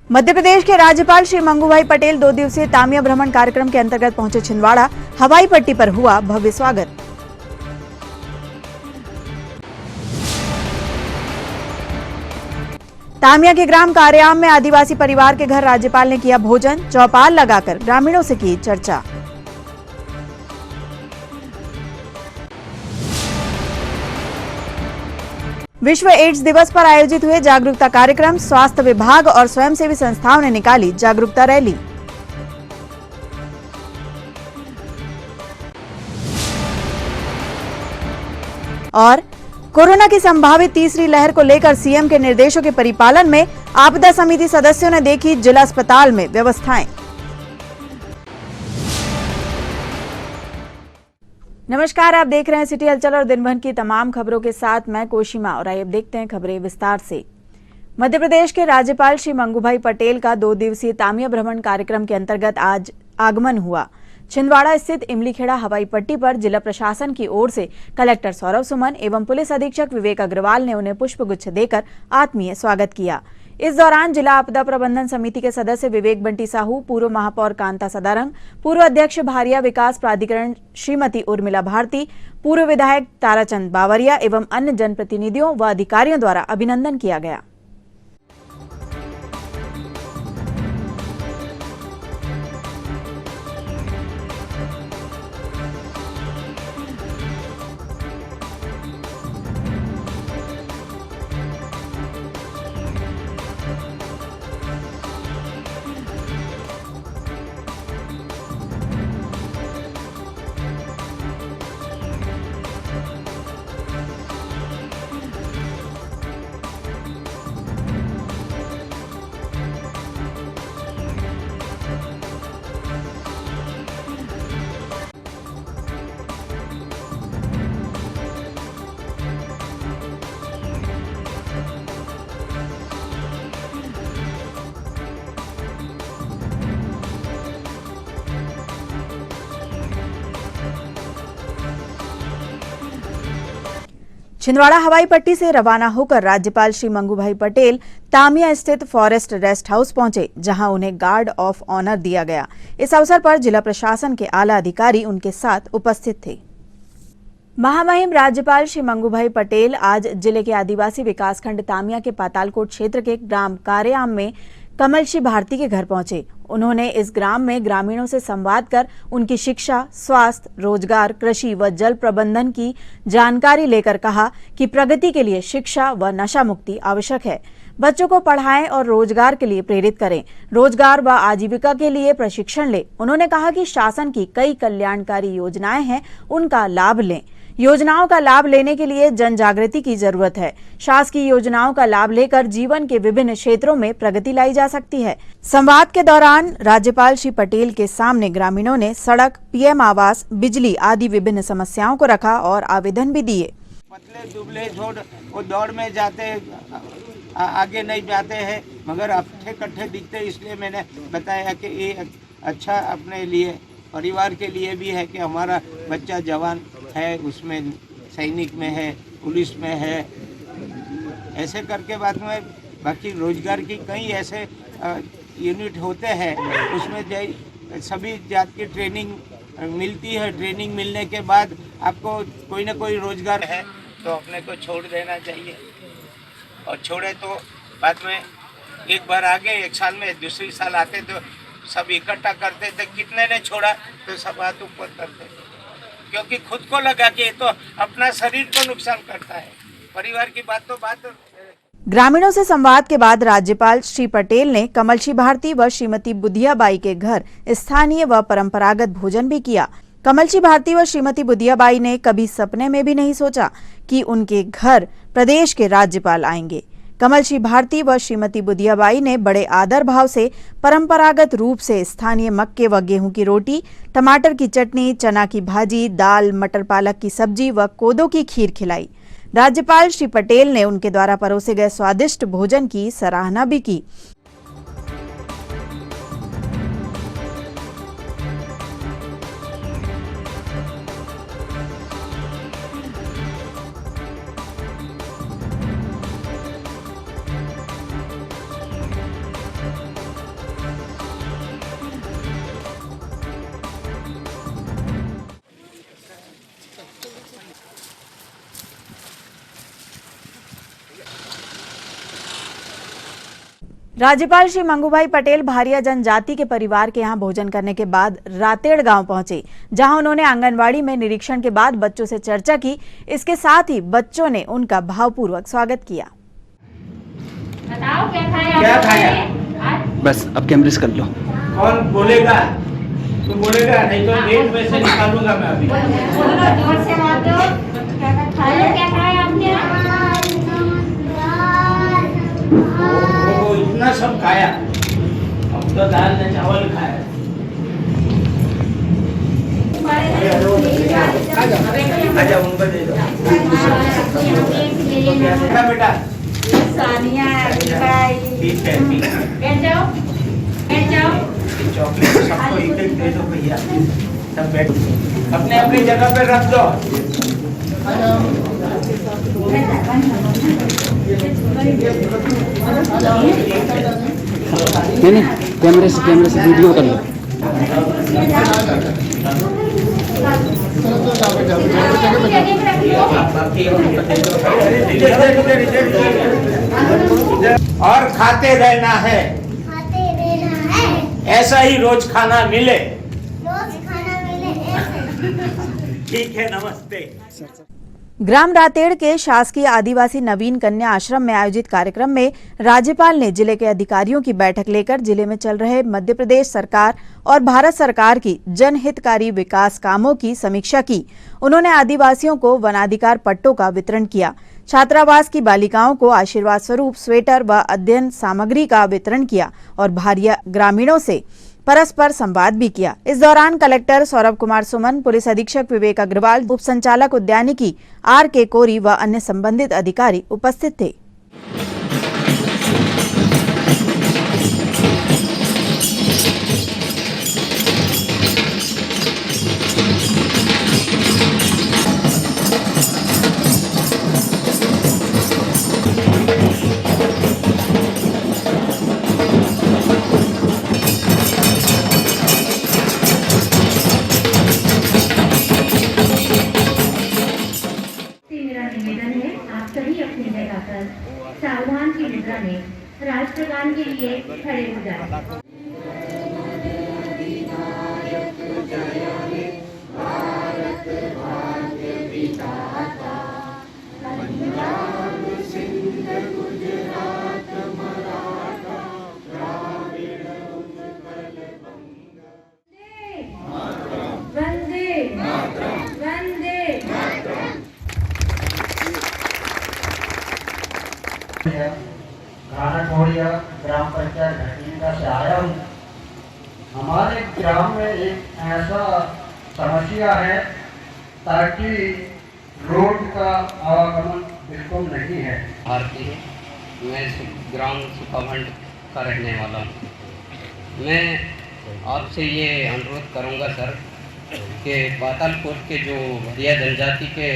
मध्य प्रदेश के राज्यपाल श्री मंगूभाई पटेल 2 दिवसीय तामिया भ्रमण कार्यक्रम के अंतर्गत पहुंचे छिंदवाड़ा। हवाई पट्टी पर हुआ भव्य स्वागत। तामिया के ग्राम कार्याम में आदिवासी परिवार के घर राज्यपाल ने किया भोजन। चौपाल लगाकर ग्रामीणों से की चर्चा। विश्व एड्स दिवस पर आयोजित हुए जागरूकता कार्यक्रम। स्वास्थ्य विभाग और स्वयंसेवी संस्थाओं ने निकाली जागरूकता रैली। और कोरोना की संभावित तीसरी लहर को लेकर सीएम के निर्देशों के परिपालन में आपदा समिति सदस्यों ने देखी जिला अस्पताल में व्यवस्थाएं। नमस्कार, आप देख रहे हैं सिटी हलचल और दिन भर की तमाम खबरों के साथ मैं कोशिमा। और आइए अब देखते हैं खबरें विस्तार से। मध्य प्रदेश के राज्यपाल श्री मंगूभाई पटेल का 2 दिवसीय तामिया भ्रमण कार्यक्रम के अंतर्गत आज आगमन हुआ। छिंदवाड़ा स्थित इमलीखेड़ा हवाई पट्टी पर जिला प्रशासन की ओर से कलेक्टर सौरभ सुमन एवं पुलिस अधीक्षक विवेक अग्रवाल ने उन्हें पुष्पगुच्छ देकर आत्मीय स्वागत किया। इस दौरान जिला आपदा प्रबंधन समिति के सदस्य विवेक बंटी साहू, पूर्व महापौर कांता सदारंग, पूर्व अध्यक्ष भारिया विकास प्राधिकरण श्रीमती उर्मिला भारती, पूर्व विधायक ताराचंद बावरिया एवं अन्य जनप्रतिनिधियों व अधिकारियों द्वारा अभिनंदन किया गया। छिंदवाड़ा हवाई पट्टी से रवाना होकर राज्यपाल श्री मंगूभाई पटेल तामिया स्थित फॉरेस्ट रेस्ट हाउस पहुंचे, जहां उन्हें गार्ड ऑफ ऑनर दिया गया। इस अवसर पर जिला प्रशासन के आला अधिकारी उनके साथ उपस्थित थे। महामहिम राज्यपाल श्री मंगूभाई पटेल आज जिले के आदिवासी विकासखंड तामिया के पातालकोट क्षेत्र के ग्राम कार्याम में कमलशी भारती के घर पहुंचे। उन्होंने इस ग्राम में ग्रामीणों से संवाद कर उनकी शिक्षा, स्वास्थ्य, रोजगार, कृषि व जल प्रबंधन की जानकारी लेकर कहा कि प्रगति के लिए शिक्षा व नशा मुक्ति आवश्यक है। बच्चों को पढ़ाएं और रोजगार के लिए प्रेरित करें। रोजगार व आजीविका के लिए प्रशिक्षण लें। उन्होंने कहा कि शासन की कई कल्याणकारी योजनाएं हैं, उनका लाभ लें। योजनाओं का लाभ लेने के लिए जन जागृति की जरूरत है। शासकीय योजनाओं का लाभ लेकर जीवन के विभिन्न क्षेत्रों में प्रगति लाई जा सकती है। संवाद के दौरान राज्यपाल श्री पटेल के सामने ग्रामीणों ने सड़क, पीएम आवास, बिजली आदि विभिन्न समस्याओं को रखा और आवेदन भी दिए। पतले दुबले छोड़ वो दौड़ में जाते आगे नहीं जाते हैं, मगर अट्ठे कट्ठे दिखते, इसलिए मैंने बताया कि ये अच्छा अपने लिए, परिवार के लिए भी है कि हमारा बच्चा जवान है, उसमें सैनिक में है, पुलिस में है, ऐसे करके बाद में बाकी रोजगार की कई ऐसे यूनिट होते हैं, उसमें सभी जात की ट्रेनिंग मिलती है। ट्रेनिंग मिलने के बाद आपको कोई ना कोई रोजगार है तो अपने को छोड़ देना चाहिए, और छोड़े तो बाद में एक बार आगे, एक साल में दूसरी साल आते तो सब इकट्ठा करते थे। कितने ने छोड़ा तो सब हाथ ऊपर करते थे, क्योंकि खुद को लगा कि तो अपना शरीर को नुकसान करता है, परिवार की बात तो बात। ग्रामीणों से संवाद के बाद राज्यपाल श्री पटेल ने कमलशी भारती व श्रीमती बुधियाबाई के घर स्थानीय व परंपरागत भोजन भी किया। कमलशी भारती व श्रीमती बुधियाबाई ने कभी सपने में भी नहीं सोचा कि उनके घर प्रदेश के राज्यपाल आएंगे। कमलशी भारती व श्रीमती बुधियाबाई ने बड़े आदर भाव से परंपरागत रूप से स्थानीय मक्के व गेहूं की रोटी, टमाटर की चटनी, चना की भाजी, दाल, मटर पालक की सब्जी व कोदो की खीर खिलाई। राज्यपाल श्री पटेल ने उनके द्वारा परोसे गए स्वादिष्ट भोजन की सराहना भी की। राज्यपाल श्री मंगूभाई पटेल भारिया जनजाति के परिवार के यहां भोजन करने के बाद रातेड़ गांव पहुंचे, जहां उन्होंने आंगनवाड़ी में निरीक्षण के बाद बच्चों से चर्चा की। इसके साथ ही बच्चों ने उनका भावपूर्वक स्वागत किया। बताओ क्या खाया? बस अब कैमरे से कर लो। कौन बोलेगा? तू बोलेगा, नहीं तो गेट में से निकालूंगा मैं अभी। जोर से बोलो। क्या खाया आपने? वो इतना सब खाया, अब तो दाल ने चावल खाया। आजा उनको दे दो। क्या बेटा? सानिया ठीक है, ठीक है। बैठ जाओ। चॉकलेट सबको एक एक दे दो भैया, सब बैठ अपने अपनी जगह पे रख दो। नहीं कैमरे से वीडियो कर लो। और खाते रहना है, ऐसा ही रोज खाना मिले। ठीक है, नमस्ते। ग्राम रातेड़ के शासकीय आदिवासी नवीन कन्या आश्रम में आयोजित कार्यक्रम में राज्यपाल ने जिले के अधिकारियों की बैठक लेकर जिले में चल रहे मध्य प्रदेश सरकार और भारत सरकार की जनहितकारी विकास कामों की समीक्षा की। उन्होंने आदिवासियों को वनाधिकार पट्टों का वितरण किया। छात्रावास की बालिकाओं को आशीर्वाद स्वरूप स्वेटर व अध्ययन सामग्री का वितरण किया और भारिया ग्रामीणों से परस्पर संवाद भी किया। इस दौरान कलेक्टर सौरभ कुमार सुमन, पुलिस अधीक्षक विवेक अग्रवाल, उप संचालक उद्यानिकी RK कोरी व अन्य संबंधित अधिकारी उपस्थित थे। सावधान की मुद्रा में राष्ट्रगान के लिए खड़े हो जाएं। वंदे वंदे घानाकोड़िया ग्राम पंचायत घटीका से आया हूँ। हमारे ग्राम में एक ऐसा समस्या है ताकि रोड का आवागमन बिल्कुल नहीं है। भारती मैं ग्राम सुखाभंड का रहने वाला हूँ। मैं आपसे ये अनुरोध करूँगा सर कि पातालकोट के जो भरिया जनजाति के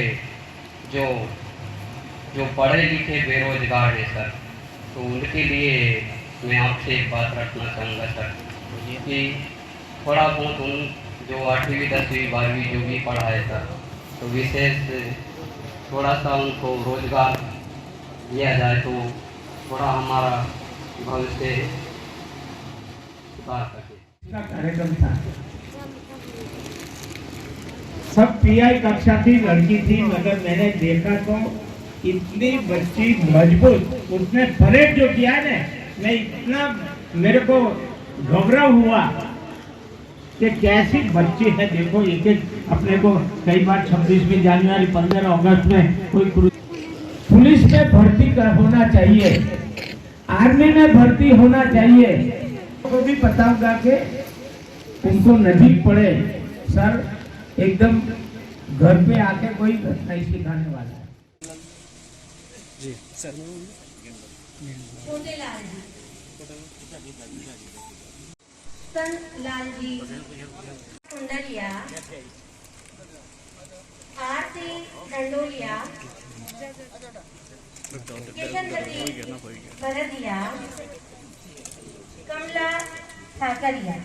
जो पढ़े लिखे बेरोजगार हैं सर, तो उनके लिए मैं आपसे एक बात रखना चाहूँगा सर कि थोड़ा बहुत उन जो 8वीं 10वीं 12वीं जो भी पढ़ा है सर, तो विशेष थोड़ा सा उनको रोजगार दिया जाए तो थोड़ा हमारा भविष्य सुधार सके। कार्यक्रम था, सब PI कक्षा थी, लड़की थी, मगर मैंने देखा तो इतनी बच्ची मजबूत, उसने परेड जो किया है ना, मैं इतना मेरे को घबरा हुआ कि कैसी बच्ची है। देखो एक एक अपने को कई बार 26वीं जनवरी 15 अगस्त में कोई पुलिस में भर्ती होना चाहिए, आर्मी में भर्ती होना चाहिए। तो भी बताऊंगा कि उनको नजीक पड़े सर, एकदम घर पे आके कोई नहीं सिखाने वाला है। जी सर। छोटेलाल जी, लाल जी, कुंडलिया, आरती डंडोलिया, किशनपति भरदिया, कमला ठाकरिया।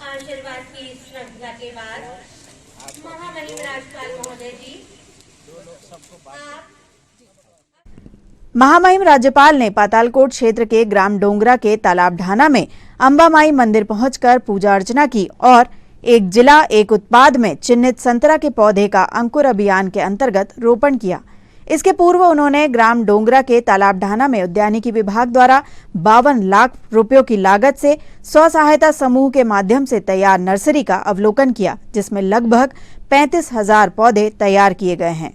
आशीर्वाद की श्रद्धा के बाद महामहिम महामहिम राज्यपाल महोदय जी, महामहिम राज्यपाल ने पातालकोट क्षेत्र के ग्राम डोंगरा के तालाब ढाना में अंबामाई मंदिर पहुंचकर पूजा अर्चना की और एक जिला एक उत्पाद में चिन्हित संतरा के पौधे का अंकुर अभियान के अंतर्गत रोपण किया। इसके पूर्व उन्होंने ग्राम डोंगरा के तालाब ढाना में उद्यानिकी विभाग द्वारा 52 लाख रुपयों की लागत से स्व सहायता समूह के माध्यम से तैयार नर्सरी का अवलोकन किया, जिसमें लगभग 35,000 पौधे तैयार किए गए हैं।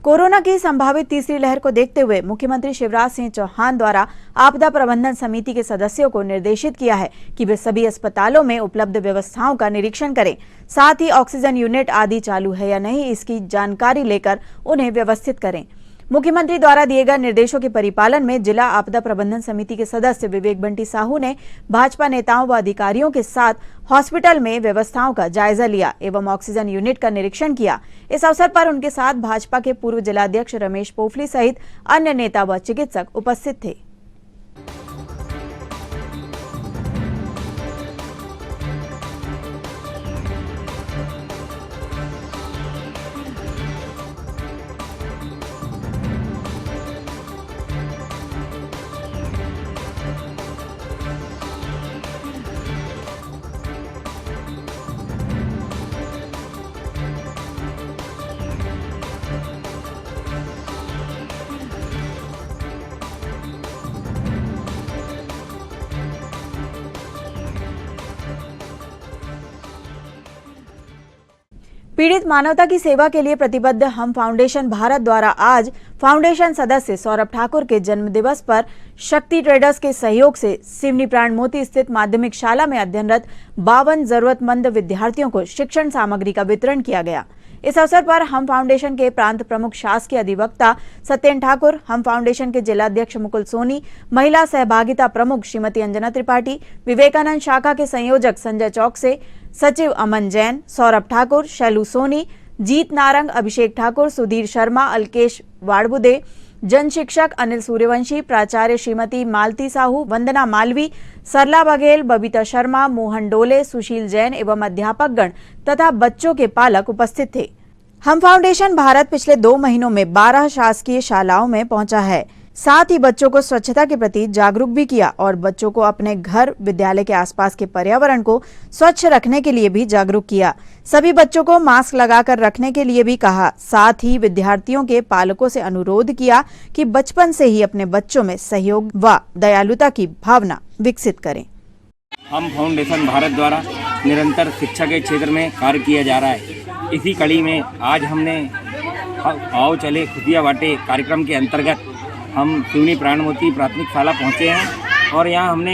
कोरोना की संभावित तीसरी लहर को देखते हुए मुख्यमंत्री शिवराज सिंह चौहान द्वारा आपदा प्रबंधन समिति के सदस्यों को निर्देशित किया है कि वे सभी अस्पतालों में उपलब्ध व्यवस्थाओं का निरीक्षण करें, साथ ही ऑक्सीजन यूनिट आदि चालू है या नहीं इसकी जानकारी लेकर उन्हें व्यवस्थित करें। मुख्यमंत्री द्वारा दिए गए निर्देशों के परिपालन में जिला आपदा प्रबंधन समिति के सदस्य विवेक बंटी साहू ने भाजपा नेताओं व अधिकारियों के साथ हॉस्पिटल में व्यवस्थाओं का जायजा लिया एवं ऑक्सीजन यूनिट का निरीक्षण किया। इस अवसर पर उनके साथ भाजपा के पूर्व जिलाध्यक्ष रमेश पोफली सहित अन्य नेता व चिकित्सक उपस्थित थे। पीड़ित मानवता की सेवा के लिए प्रतिबद्ध हम फाउंडेशन भारत द्वारा आज फाउंडेशन सदस्य सौरभ ठाकुर के जन्मदिवस पर शक्ति ट्रेडर्स के सहयोग से सिवनी प्राण मोती स्थित माध्यमिक शाला में अध्ययनरत 52 जरूरतमंद विद्यार्थियों को शिक्षण सामग्री का वितरण किया गया। इस अवसर पर हम फाउंडेशन के प्रांत प्रमुख शासकीय अधिवक्ता सत्येन ठाकुर, हम फाउंडेशन के जिलाध्यक्ष मुकुल सोनी, महिला सहभागिता प्रमुख श्रीमती अंजना त्रिपाठी, विवेकानंद शाखा के संयोजक संजय चौकसे, सचिव अमन जैन, सौरभ ठाकुर, शैलू सोनी, जीत नारंग, अभिषेक ठाकुर, सुधीर शर्मा, अलकेश वाड़बुदे, जन शिक्षक अनिल सूर्यवंशी, प्राचार्य श्रीमती मालती साहू, वंदना मालवी, सरला बघेल, बबीता शर्मा, मोहन डोले, सुशील जैन एवं अध्यापकगण तथा बच्चों के पालक उपस्थित थे। हम फाउंडेशन भारत पिछले 2 महीनों में 12 शासकीय शालाओं में पहुंचा है, साथ ही बच्चों को स्वच्छता के प्रति जागरूक भी किया और बच्चों को अपने घर, विद्यालय के आसपास के पर्यावरण को स्वच्छ रखने के लिए भी जागरूक किया। सभी बच्चों को मास्क लगाकर रखने के लिए भी कहा। साथ ही विद्यार्थियों के पालकों से अनुरोध किया कि बचपन से ही अपने बच्चों में सहयोग व दयालुता की भावना विकसित करें। हम फाउंडेशन भारत द्वारा निरंतर शिक्षा के क्षेत्र में कार्य किया जा रहा है। इसी कड़ी में आज हमने आओ चले खुशियाँ बांटे कार्यक्रम के अंतर्गत हम सिवनी प्राण मोती प्राथमिक शाला पहुँचे हैं और यहाँ हमने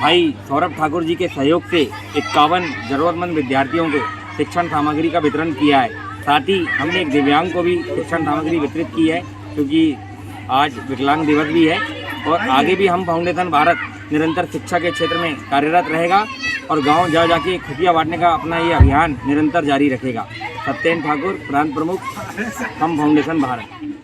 भाई सौरभ ठाकुर जी के सहयोग से 51 ज़रूरतमंद विद्यार्थियों को शिक्षण सामग्री का वितरण किया है। साथ ही हमने एक दिव्यांग को भी शिक्षण सामग्री वितरित की है, क्योंकि आज विकलांग दिवस भी है। और आगे भी हम फाउंडेशन भारत निरंतर शिक्षा के क्षेत्र में कार्यरत रहेगा और गांव जा जाके खुशियाँ बांटने का अपना ये अभियान निरंतर जारी रखेगा। सत्येन ठाकुर, प्रांत प्रमुख, हम फाउंडेशन भारत।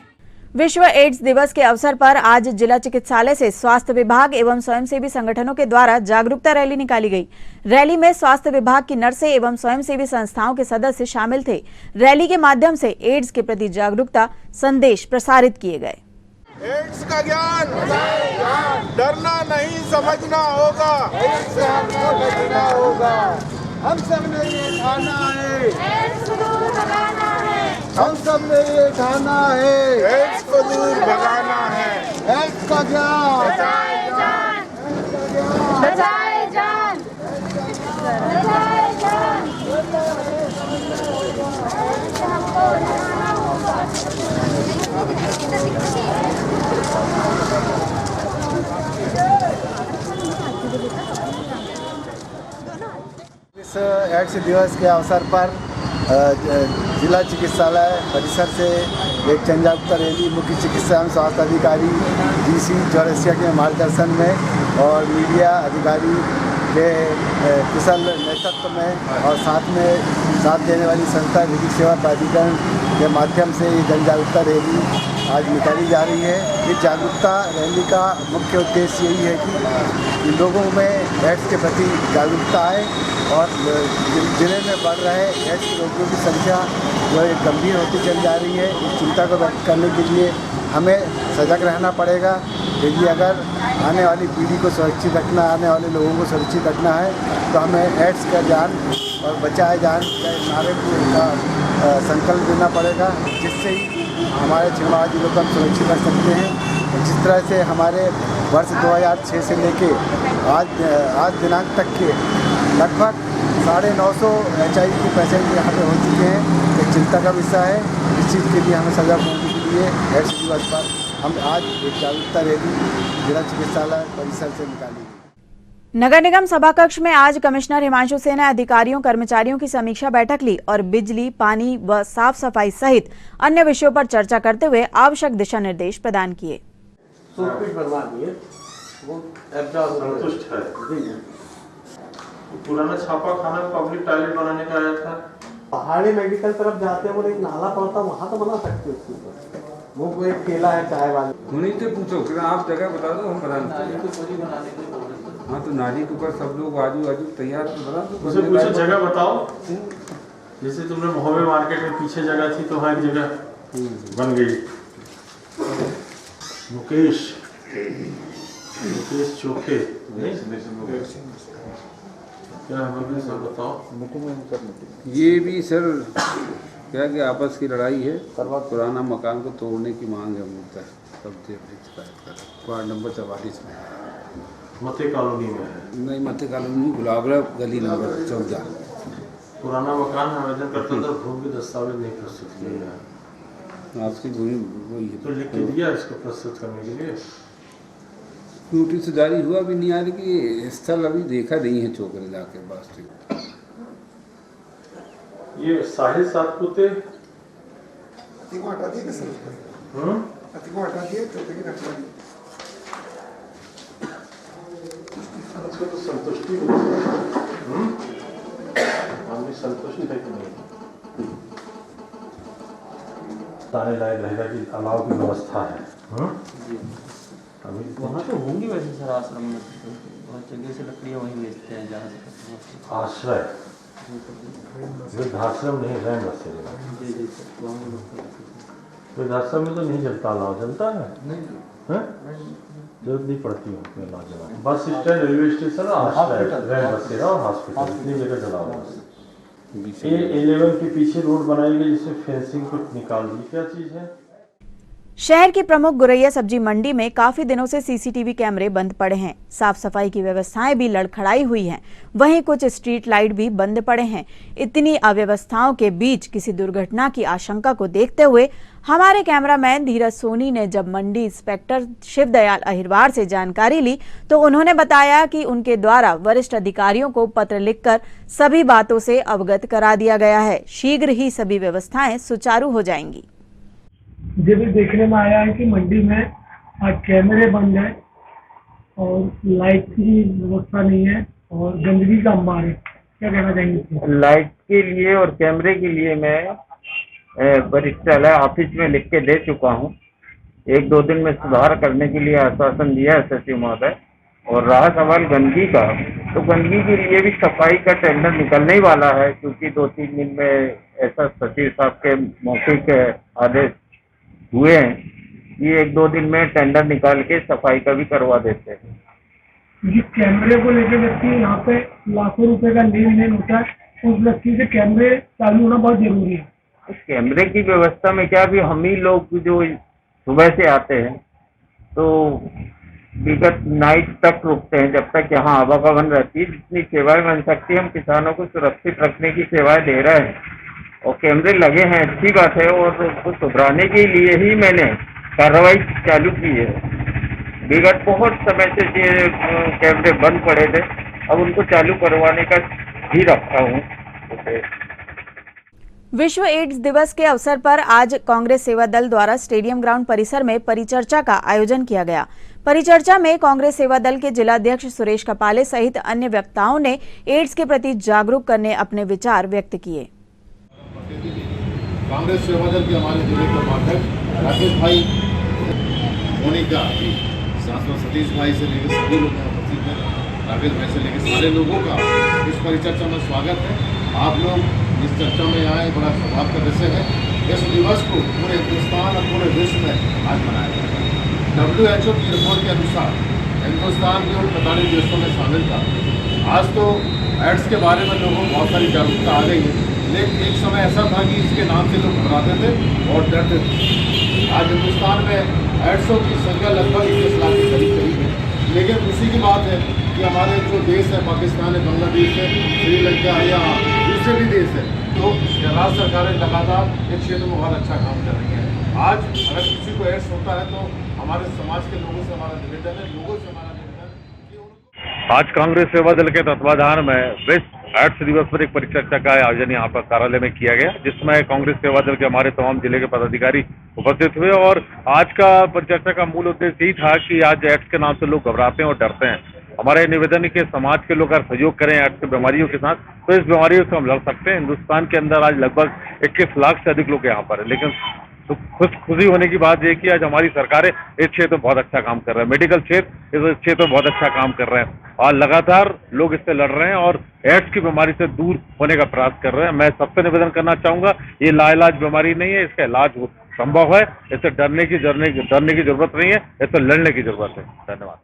विश्व एड्स दिवस के अवसर पर आज जिला चिकित्सालय से स्वास्थ्य विभाग एवं स्वयंसेवी संगठनों के द्वारा जागरूकता रैली निकाली गई। रैली में स्वास्थ्य विभाग की नर्सें एवं स्वयंसेवी संस्थाओं के सदस्य शामिल थे। रैली के माध्यम से एड्स के प्रति जागरूकता संदेश प्रसारित किए गए। एड्स का ज्ञान, डरना नहीं समझना होगा, इससे हमको बचना होगा। हम सब ने ये ठाना है, एड्स को दूर भगाना है। हम सब ने ये ठाना है, एड्स को दूर भगाना है। एड्स का ज्ञान, एड्स का ज्ञान। बचाए जान, बचाए जान। इस एड्स दिवस के अवसर पर जिला चिकित्सालय परिसर से एक जन जागरूकता रैली मुख्य चिकित्सा एवं स्वास्थ्य अधिकारी DC चौरसिया के मार्गदर्शन में और मीडिया अधिकारी के कुशल नेतृत्व में और साथ में साथ देने वाली संस्था विधिक सेवा प्राधिकरण के माध्यम से ये जन जागरूकता रैली आज निकाली जा रही है। इस जागरूकता रैली का मुख्य उद्देश्य यही है कि लोगों में एड्स के प्रति जागरूकता आए और जिले में बढ़ रहे एड्स के रोगियों की संख्या जो गंभीर होती चली जा रही है। इस चिंता को व्यक्त करने के लिए हमें सजग रहना पड़ेगा, क्योंकि अगर आने वाली पीढ़ी को सुरक्षित रखना, आने वाले लोगों को सुरक्षित रखना है तो हमें एड्स का जान और बचाए जान के नारे का संकल्प लेना पड़ेगा, जिससे ही हमारे छिंदवाड़ा जिले को हम सुरक्षित रख सकते हैं। जिस तरह से हमारे वर्ष 2006 से लेके आज दिनांक तक के लगभग 950 HIV के पेशेंट यहाँ पे हो चुके हैं। एक चिंता का विषय है। इस चीज़ के लिए हमें सजग होने के लिए एड्स दिवस पर हम आज एक जागरूकता रैली जिला चिकित्सालय परिसर से निकाली। नगर निगम सभाकक्ष में आज कमिश्नर हिमांशु सिंह ने अधिकारियों कर्मचारियों की समीक्षा बैठक ली और बिजली, पानी व साफ सफाई सहित अन्य विषयों पर चर्चा करते हुए आवश्यक दिशा निर्देश प्रदान किए। पुराना छापा खाना पब्लिक टॉयलेट बनाने का आया था। पहाड़ी मेडिकल तरफ जाते हैं, वो एक नाला पड़ता वहाँ तो बना सकते हो उसके ऊपर। वो कोई ठेला है चाय वाले, उन्हीं से पूछो कि आप जगह बता दो, हम बना देंगे। हाँ तो नारी कुकर सब लोग आजू तैयार तो बना दो। उसे पूछो जगह बताओ। जैसे तुमने मोहबे मार्केट में पीछे जगह थी तो वहाँ एक जगह बन गई। मुकेश चोखे क्या हमें सर बताओ। ये भी सर क्या कि आपस की लड़ाई है। पुराना मकान को तोड़ने की मांग है मुद्दा वार्ड नंबर 44 में, मते कॉलोनी में है। नहीं, मते कॉलोनी गुलाबरा गली नंबर 14। पुराना मकान आवेदन करता था, भूमि दस्तावेज नहीं प्रस्तुत किया। आपकी भूमि वही है तो लिख के दिया इसको प्रस्तुत करने के लिए। नोटिस जारी हुआ भी नहीं, आ कि स्थल अभी देखा नहीं है चोकर इलाके वास्तविक। ये साहिल सातपुते उसको तो संतुष्टि आदमी संतुष्ट है कि नहीं। ताने लायक रहेगा कि अलाव की व्यवस्था है। अभी वहाँ तो होंगी वैसे सर आश्रम में, बहुत जगह से लकड़ियाँ वहीं बेचते हैं जहाँ से। आश्रय वृद्धाश्रम नहीं, रहन बसेरा। वृद्धाश्रम में तो नहीं जलता अलाव, जलता है जरूरत नहीं पड़ती है अलाव जलाने। बस स्टैंड, रेलवे स्टेशन, आश्रय, रहन बसेरा और हॉस्पिटल, इतनी जगह जलाओ बस। ये 11 के पीछे रोड बनाई गई जिसमें फेंसिंग को निकाल दी। क्या चीज़ है? शहर की प्रमुख गुरैया सब्जी मंडी में काफी दिनों से सीसीटीवी कैमरे बंद पड़े हैं। साफ सफाई की व्यवस्थाएं भी लड़खड़ाई हुई हैं। वहीं कुछ स्ट्रीट लाइट भी बंद पड़े हैं। इतनी अव्यवस्थाओं के बीच किसी दुर्घटना की आशंका को देखते हुए हमारे कैमरामैन धीरज सोनी ने जब मंडी इंस्पेक्टर शिवदयाल अहिरवार से जानकारी ली तो उन्होंने बताया कि उनके द्वारा वरिष्ठ अधिकारियों को पत्र लिखकर सभी बातों से अवगत करा दिया गया है। शीघ्र ही सभी व्यवस्थाएं सुचारू हो जाएंगी। मुझे भी देखने में आया है कि मंडी में आज कैमरे बंद है और लाइट की व्यवस्था नहीं है और गंदगी का अंबार है। क्या कहना चाहेंगे? लाइट के लिए और कैमरे के लिए मैं वरिष्ठ ऑफिस में लिख के दे चुका हूं। 1-2 दिन में सुधार करने के लिए आश्वासन दिया है सचिव महोदय। और रहा सवाल गंदगी का, तो गंदगी के लिए भी सफाई का टेंडर निकलने ही वाला है, क्योंकि 2-3 दिन में ऐसा सचिव साहब के मौखिक आदेश हुए हैं। ये 1-2 दिन में टेंडर निकाल के सफाई का भी करवा देते हैं। जिस कैमरे को लेकर व्यक्ति यहाँ पे लाखों रुपए का लेन देन होता है, उस व्यक्ति से कैमरे चालू होना बहुत जरूरी है। इस कैमरे की व्यवस्था में क्या भी हम ही लोग जो सुबह से आते हैं तो विगत नाइट तक रुकते हैं जब तक यहाँ आवागमन रहती है। जितनी सेवाएं बन सकती है हम किसानों को सुरक्षित रखने की सेवाएं दे रहे हैं और कैमरे लगे हैं, अच्छी बात है। और उसको सुधराने के लिए ही मैंने कार्रवाई चालू की है। विगत बहुत समय से ये कैमरे बंद पड़े थे, अब उनको चालू करवाने का भी रखा हूँ। विश्व एड्स दिवस के अवसर पर आज कांग्रेस सेवा दल द्वारा स्टेडियम ग्राउंड परिसर में परिचर्चा का आयोजन किया गया। परिचर्चा में कांग्रेस सेवा दल के जिलाध्यक्ष सुरेश कपाले सहित अन्य वक्ताओं ने एड्स के प्रति जागरूक करने अपने विचार व्यक्त किए। कांग्रेस सेवा दल के हमारे जिले के उपाध्यक्ष राकेश भाई, मोनिका, साथ सतीश भाई से लेकर सभी लोग उपस्थित हैं, राकेश भाई से लेकर सारे लोगों का इस परिचर्चा में स्वागत है। आप लोग इस चर्चा में आए, बड़ा सौभाग्य का विषय है। इस दिवस को पूरे हिंदुस्तान और पूरे विश्व में आज मनाया गया। WHO की रिपोर्ट के अनुसार हिंदुस्तान भी उन 45 देशों में शामिल था। आज तो एड्स के बारे में लोगों को बहुत सारी जागरूकता आ गई है, लेकिन एक समय ऐसा था कि इसके नाम से लोग घबराते थे और डरते थे। आज हिंदुस्तान में एड्सों की संख्या लगभग 21 लाख के करीब है। लेकिन खुशी की बात है कि हमारे जो देश है, पाकिस्तान है, बांग्लादेश है, श्रीलंका है या दूसरे भी देश है, तो राज्य सरकारें लगातार इस क्षेत्र में बहुत अच्छा काम कर रही हैं। आज अगर किसी को एड्स होता है तो हमारे समाज के लोगों से हमारा निवेदन है, आज कांग्रेस सेवा दल के तत्वाधान में विश्व एड्स दिवस पर एक परिचर्चा का आयोजन यहाँ पर कार्यालय में किया गया, जिसमें कांग्रेस सेवा दल के हमारे तमाम जिले के पदाधिकारी उपस्थित हुए। और आज का परिचर्चा का मूल उद्देश्य यही था कि आज एड्स के नाम से लोग घबराते हैं और डरते हैं। हमारे निवेदन के समाज के लोग अगर सहयोग करें एड्स की बीमारियों के साथ, तो इस बीमारियों से हम लड़ सकते हैं। हिंदुस्तान के अंदर आज लगभग 21 लाख से अधिक लोग यहाँ पर है, लेकिन खुशी होने की बात यह कि आज हमारी सरकारें इस क्षेत्र में बहुत अच्छा काम कर रहे हैं। मेडिकल क्षेत्र इस क्षेत्र में बहुत अच्छा काम कर रहे हैं और लगातार लोग इससे लड़ रहे हैं और एड्स की बीमारी से दूर होने का प्रयास कर रहे हैं। मैं सबसे निवेदन करना चाहूंगा, ये लाइलाज बीमारी नहीं है, इसका इलाज संभव है। इससे डरने की जरूरत नहीं है, इससे लड़ने की जरूरत है। धन्यवाद।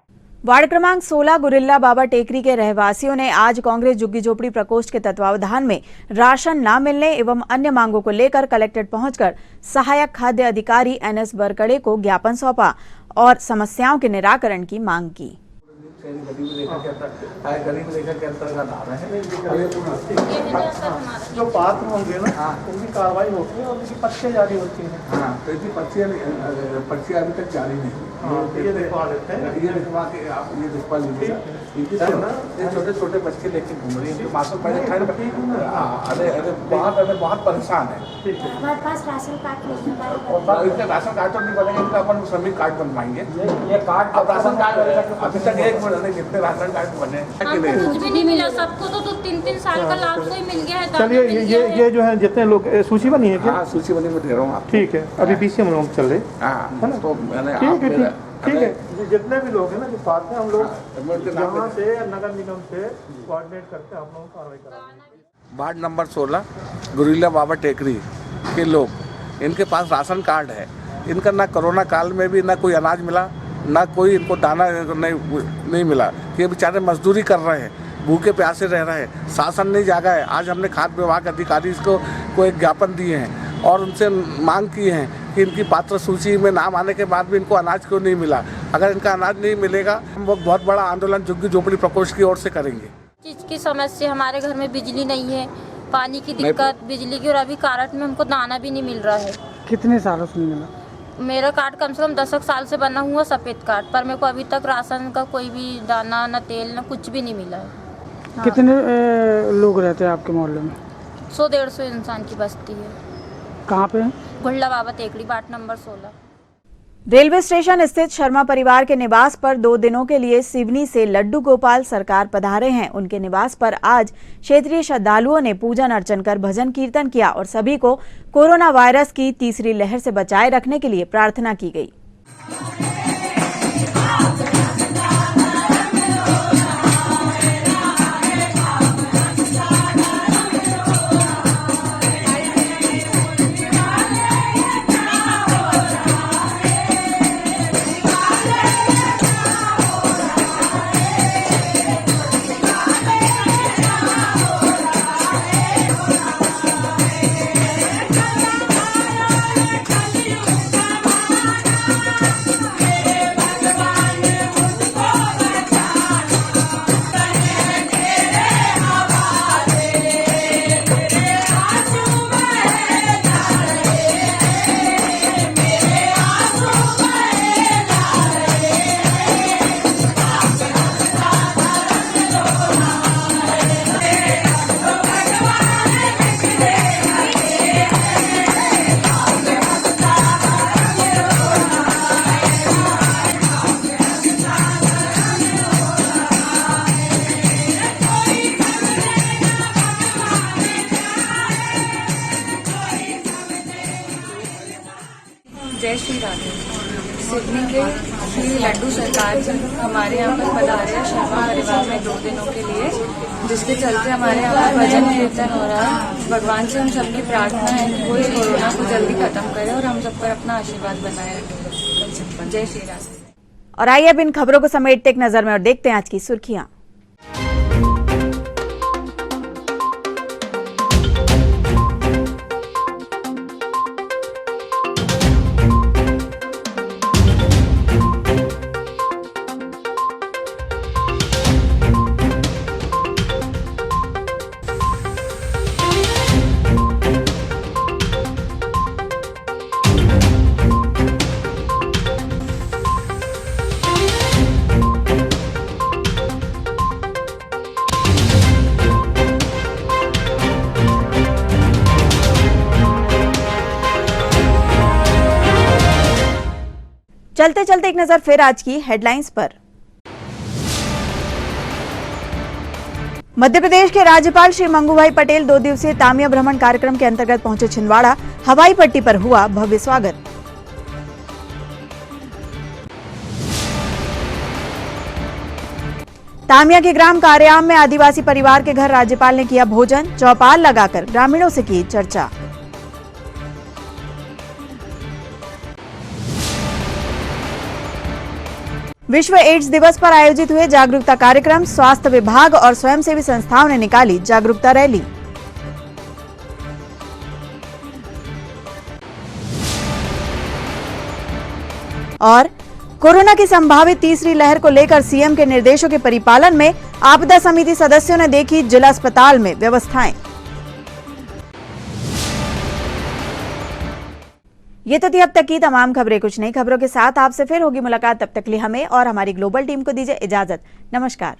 वार्ड क्रमांक 16 गुरिल्ला बाबा टेकरी के रहवासियों ने आज कांग्रेस झुग्गी झोपड़ी प्रकोष्ठ के तत्वावधान में राशन न मिलने एवं अन्य मांगों को लेकर कलेक्ट्रेट पहुंचकर सहायक खाद्य अधिकारी NS बरकड़े को ज्ञापन सौंपा और समस्याओं के निराकरण की मांग की। गरीब रेखा के अंतर्गत आ रहे हैं। जो पात्र होंगे ना, उनकी कार्रवाई होती है और उनकी पर्चियाँ जारी होती हैं। हाँ, तो इनकी पर्चियाँ अभी तक जारी नहीं। ये दिखवा देते हैं, ये दिखवा के आप ये दिखवा लीजिए। इनकी ये छोटे छोटे बच्चे लेके घूम रही है, इनके पास पहले अरे बहुत परेशान है। हमारे पास राशन कार्ड नहीं है और इनका राशन कार्ड तो नहीं बनेगा, इनका अपन श्रमिक कार्ड बनवाएंगे। ये कार्ड अब राशन कार्ड अभी तक एक कितने राशन कार्ड बने? कुछ भी नहीं मिला, सबको तो 3-3 साल का लाभ कोई मिल गया है। चलिए ये जो है जितने लोग सूची बनी है क्या? हाँ, सूची बनी मैं दे रहा हूँ आप। ठीक है, अभी पीछे हम लोग चल रहे। हाँ, है ना? तो मैंने ठीक है, जितने भी लोग हैं ना जो पात्र हैं, हम लोग यहाँ से नगर निगम से कोऑर्डिनेट करके हम लोग कार्रवाई कराएंगे। वार्ड नंबर 16 गुरिल्ला बाबा टेकरी के लोग, इनके पास राशन कार्ड है। इनका ना कोरोना काल में भी ना कोई अनाज मिला, ना कोई इनको दाना नहीं मिला। ये बेचारे मजदूरी कर रहे हैं, भूखे प्यासे रह रहे हैं, शासन नहीं जागा है। आज हमने खाद्य विभाग अधिकारी को एक ज्ञापन दिए हैं और उनसे मांग की है कि इनकी पात्र सूची में नाम आने के बाद भी इनको अनाज क्यों नहीं मिला। अगर इनका अनाज नहीं मिलेगा, हम बहुत बड़ा आंदोलन झुग्गी झोपड़ी प्रकोष्ठ की ओर से करेंगे। चीज़ की समस्या, हमारे घर में बिजली नहीं है, पानी की दिक्कत, बिजली की, और अभी कारट में हमको दाना भी नहीं मिल रहा है। कितने सालों से नहीं मिला? मेरा कार्ड कम से कम 10 साल से बना हुआ सफ़ेद कार्ड, पर मेरे को अभी तक राशन का कोई भी दाना, न तेल, न कुछ भी नहीं मिला है। हाँ। कितने लोग रहते हैं आपके मोहल्ले में? 100-150 इंसान की बस्ती है। कहाँ पे है? गुरिल्ला बाबा टेकरी, वार्ड नंबर 16। रेलवे स्टेशन स्थित शर्मा परिवार के निवास पर 2 दिनों के लिए सिवनी से लड्डू गोपाल सरकार पधारे हैं। उनके निवास पर आज क्षेत्रीय श्रद्धालुओं ने पूजन अर्चन कर भजन कीर्तन किया और सभी को कोरोना वायरस की तीसरी लहर से बचाए रखने के लिए प्रार्थना की गई। जयश्री राधे। सिडनी के श्री लड्डू सरकार जी हमारे यहाँ पर पधारे हैं शर्मा परिवार में 2 दिनों के लिए, जिसके चलते हमारे यहाँ पर भजन कीर्तन हो रहा है। भगवान से हम सबकी प्रार्थना है कि वो इस कोरोना को जल्दी खत्म करे और हम सब पर अपना आशीर्वाद बनाए रखें। जय श्री राधे। और आइए अब इन खबरों को समेटते एक नजर में और देखते हैं आज की सुर्खियां। चलते चलते एक नजर फिर आज की हेडलाइंस पर। मध्य प्रदेश के राज्यपाल श्री मंगूभाई पटेल 2 दिवसीय तामिया भ्रमण कार्यक्रम के अंतर्गत पहुंचे छिंदवाड़ा। हवाई पट्टी पर हुआ भव्य स्वागत। तामिया के ग्राम कार्याम में आदिवासी परिवार के घर राज्यपाल ने किया भोजन। चौपाल लगाकर ग्रामीणों से की चर्चा। विश्व एड्स दिवस पर आयोजित हुए जागरूकता कार्यक्रम। स्वास्थ्य विभाग और स्वयंसेवी संस्थाओं ने निकाली जागरूकता रैली। और कोरोना की संभावित तीसरी लहर को लेकर सीएम के निर्देशों के परिपालन में आपदा समिति सदस्यों ने देखी जिला अस्पताल में व्यवस्थाएं। ये तो थी अब तक की तमाम खबरें। कुछ नई खबरों के साथ आपसे फिर होगी मुलाकात। तब तक के लिए हमें और हमारी ग्लोबल टीम को दीजिए इजाजत। नमस्कार।